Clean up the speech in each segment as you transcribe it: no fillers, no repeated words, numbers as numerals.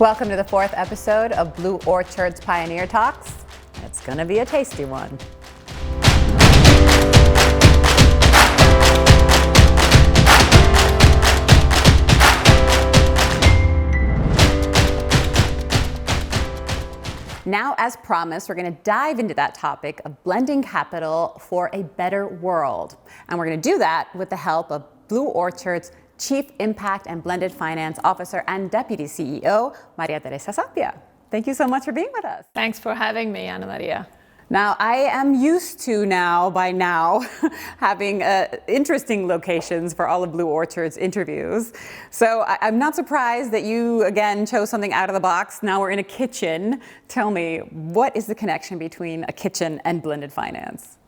Welcome to the fourth episode of BlueOrchard's Pioneer Talks. It's going to be a tasty one. Now, as promised, we're going to dive into that topic of blending capital for a better world. And we're going to do that with the help of BlueOrchard's Chief Impact and Blended Finance Officer and Deputy CEO, Maria Teresa Zappia. Thank you so much for being with us. Thanks for having me, Ana Maria. Now, I am used to by now, having interesting locations for all of BlueOrchard's interviews. So I'm not surprised that you, again, chose something out of the box. Now we're in a kitchen. Tell me, what is the connection between a kitchen and blended finance?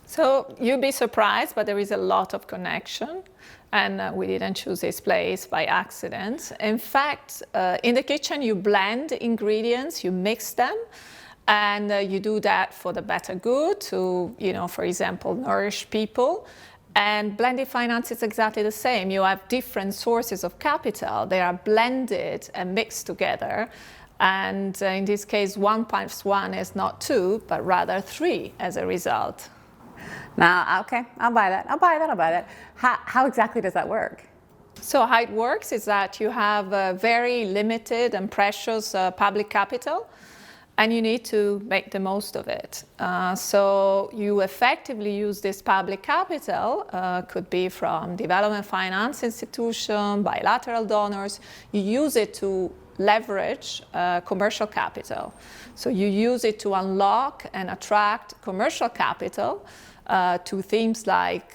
So you'd be surprised, but there is a lot of connection. And we didn't choose this place by accident. In fact, in the kitchen, you blend ingredients, you mix them, and you do that for the better good to, for example, nourish people. And blended finance is exactly the same. You have different sources of capital. They are blended and mixed together. And in this case, 1 + 1 is not 2, but rather 3 as a result. Now, okay, I'll buy that. How exactly does that work? So how it works is that you have very limited and precious public capital, and you need to make the most of it. So you effectively use this public capital, could be from development finance institution, bilateral donors. You use it to leverage commercial capital. So you use it to unlock and attract commercial capital to themes like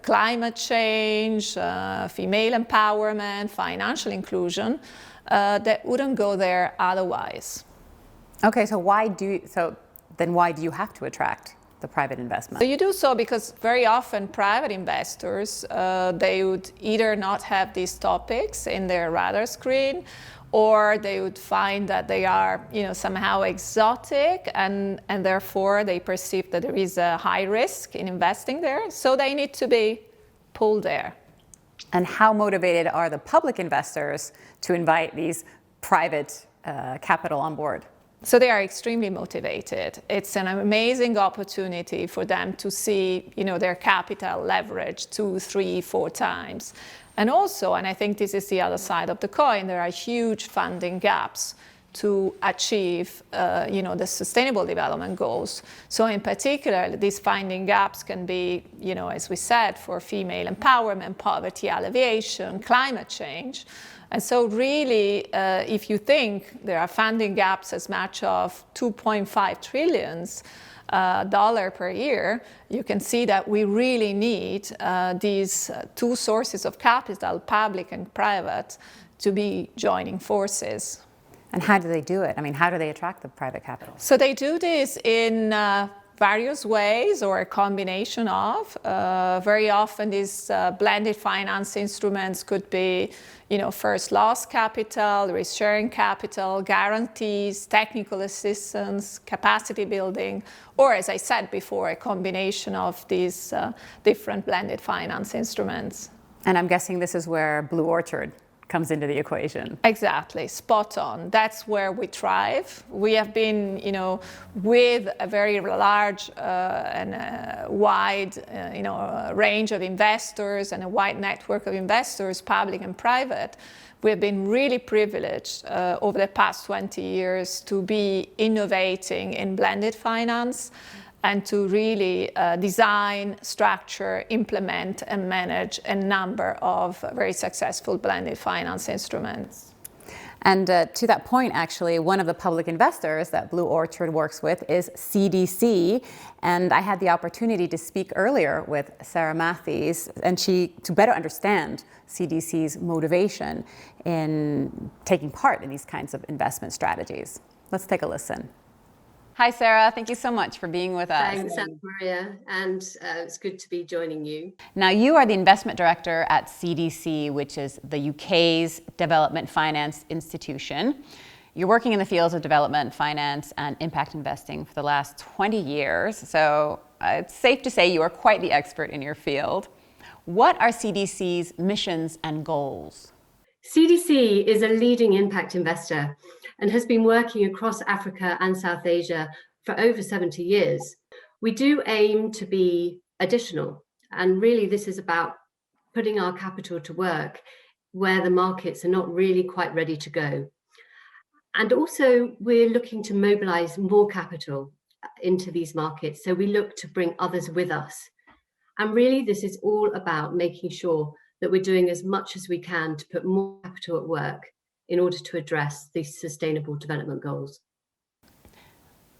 climate change, female empowerment, financial inclusion, that wouldn't go there otherwise. Okay, so why do you have to attract the private investment? So you do so because very often private investors, they would either not have these topics in their radar screen, or they would find that they are, somehow exotic, and therefore they perceive that there is a high risk in investing there, so they need to be pulled there. And how motivated are the public investors to invite these private capital on board? So they are extremely motivated. It's an amazing opportunity for them to see, their capital leveraged 2, 3, 4 times. And also, and I think this is the other side of the coin, there are huge funding gaps to achieve, the sustainable development goals. So in particular, these funding gaps can be, as we said, for female empowerment, poverty alleviation, climate change. And so really, if you think there are funding gaps as much of $2.5 trillion per year, you can see that we really need these two sources of capital, public and private, to be joining forces. And how do they do it? I mean, how do they attract the private capital? So they do this in various ways, or a combination of. Very often these blended finance instruments could be, first loss capital, risk sharing capital, guarantees, technical assistance, capacity building, or, as I said before, a combination of these different blended finance instruments. And I'm guessing this is where BlueOrchard comes into the equation. Exactly, spot on. That's where we thrive. We have been, with a very large and wide, range of investors and a wide network of investors, public and private. We have been really privileged over the past 20 years to be innovating in blended finance and to really design, structure, implement, and manage a number of very successful blended finance instruments. And to that point, actually, one of the public investors that BlueOrchard works with is CDC. And I had the opportunity to speak earlier with Sarah Mathies, and to better understand CDC's motivation in taking part in these kinds of investment strategies. Let's take a listen. Hi, Sarah. Thank you so much for being with us. Thanks, Ana Maria, and it's good to be joining you. Now, you are the investment director at CDC, which is the UK's development finance institution. You're working in the fields of development finance and impact investing for the last 20 years, so it's safe to say you are quite the expert in your field. What are CDC's missions and goals? CDC is a leading impact investor and has been working across Africa and South Asia for over 70 years. We do aim to be additional, and really this is about putting our capital to work where the markets are not really quite ready to go. And also we're looking to mobilize more capital into these markets, so we look to bring others with us. And really this is all about making sure that we're doing as much as we can to put more capital at work in order to address these sustainable development goals.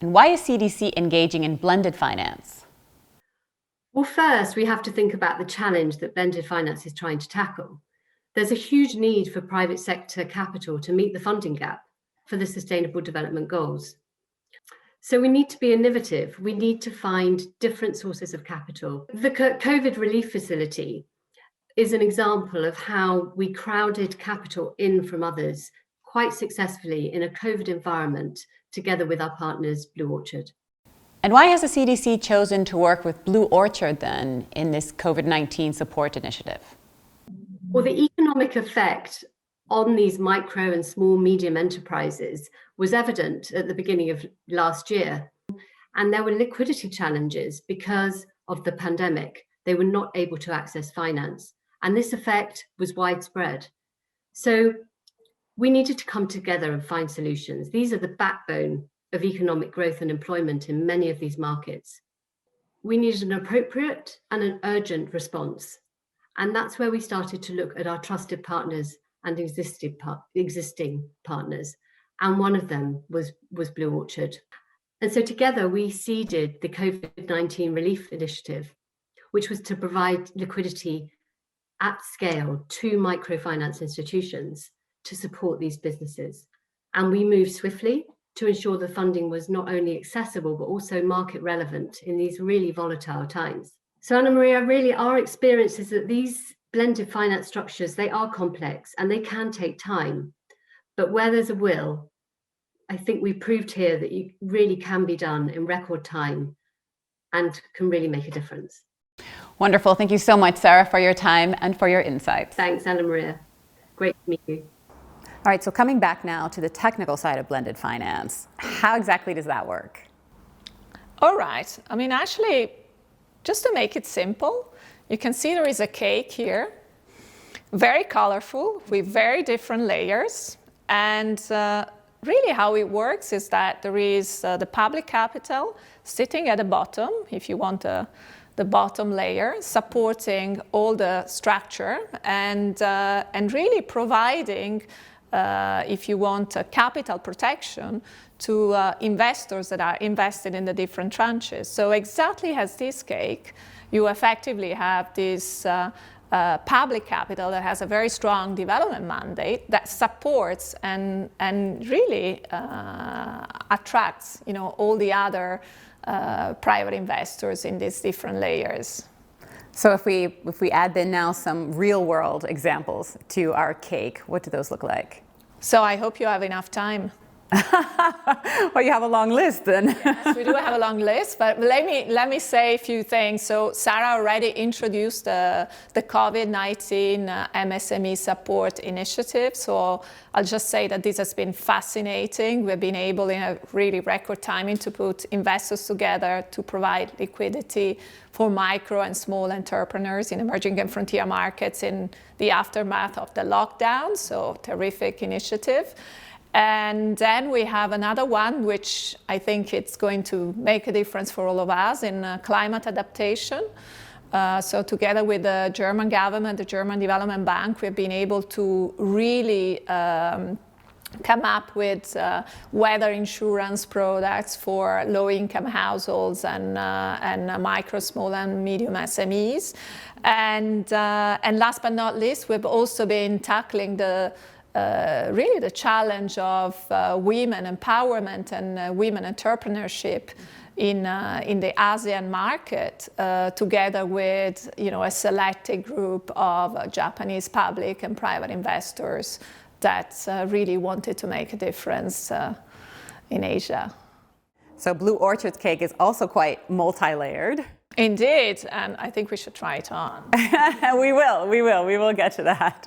And why is CDC engaging in blended finance? Well, first, we have to think about the challenge that blended finance is trying to tackle. There's a huge need for private sector capital to meet the funding gap for the sustainable development goals. So we need to be innovative. We need to find different sources of capital. The COVID relief facility is an example of how we crowded capital in from others quite successfully in a COVID environment together with our partners, BlueOrchard. And why has the CDC chosen to work with BlueOrchard then in this COVID-19 support initiative? Well, the economic effect on these micro and small medium enterprises was evident at the beginning of last year. And there were liquidity challenges because of the pandemic. They were not able to access finance. And this effect was widespread. So we needed to come together and find solutions. These are the backbone of economic growth and employment in many of these markets. We needed an appropriate and an urgent response. And that's where we started to look at our trusted partners and existing partners. And one of them was BlueOrchard. And so together we seeded the COVID-19 relief initiative, which was to provide liquidity at scale to microfinance institutions to support these businesses. And we moved swiftly to ensure the funding was not only accessible, but also market relevant in these really volatile times. So Ana Maria, really our experience is that these blended finance structures, they are complex and they can take time. But where there's a will, I think we proved here that it really can be done in record time and can really make a difference. Wonderful. Thank you so much, Sarah, for your time and for your insights. Thanks, Ana Maria. Great to meet you. All right, so coming back now to the technical side of blended finance, how exactly does that work? All right. I mean, actually, just to make it simple, you can see there is a cake here, very colorful with very different layers. And really how it works is that there is the public capital sitting at the bottom, if you want the bottom layer, supporting all the structure and really providing, if you want, capital protection to investors that are invested in the different tranches. So exactly as this cake, you effectively have this public capital that has a very strong development mandate that supports and really attracts, all the other private investors in these different layers. So if we add then now some real world examples to our cake, what do those look like? So I hope you have enough time. Well, you have a long list then. Yes, we do have a long list, but let me say a few things. So Sarah already introduced the COVID-19 MSME support initiative. So I'll just say that this has been fascinating. We've been able in a really record timing to put investors together to provide liquidity for micro and small entrepreneurs in emerging and frontier markets in the aftermath of the lockdown. So terrific initiative. And then we have another one, which I think it's going to make a difference for all of us in climate adaptation. So together with the German government, the German Development Bank, we've been able to really come up with weather insurance products for low-income households and micro, small, and medium SMEs. And last but not least, we've also been tackling really the challenge of women empowerment and women entrepreneurship in the ASEAN market, together with a selected group of Japanese public and private investors that really wanted to make a difference in Asia. So BlueOrchard's cake is also quite multi-layered. Indeed, and I think we should try it on. We will get to that.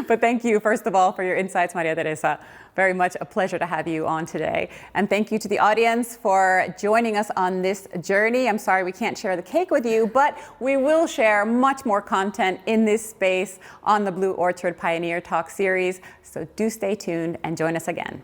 But thank you, first of all, for your insights, Maria Teresa. Very much a pleasure to have you on today. And thank you to the audience for joining us on this journey. I'm sorry we can't share the cake with you, but we will share much more content in this space on the Blue Orchard Pioneer Talk series. So do stay tuned and join us again.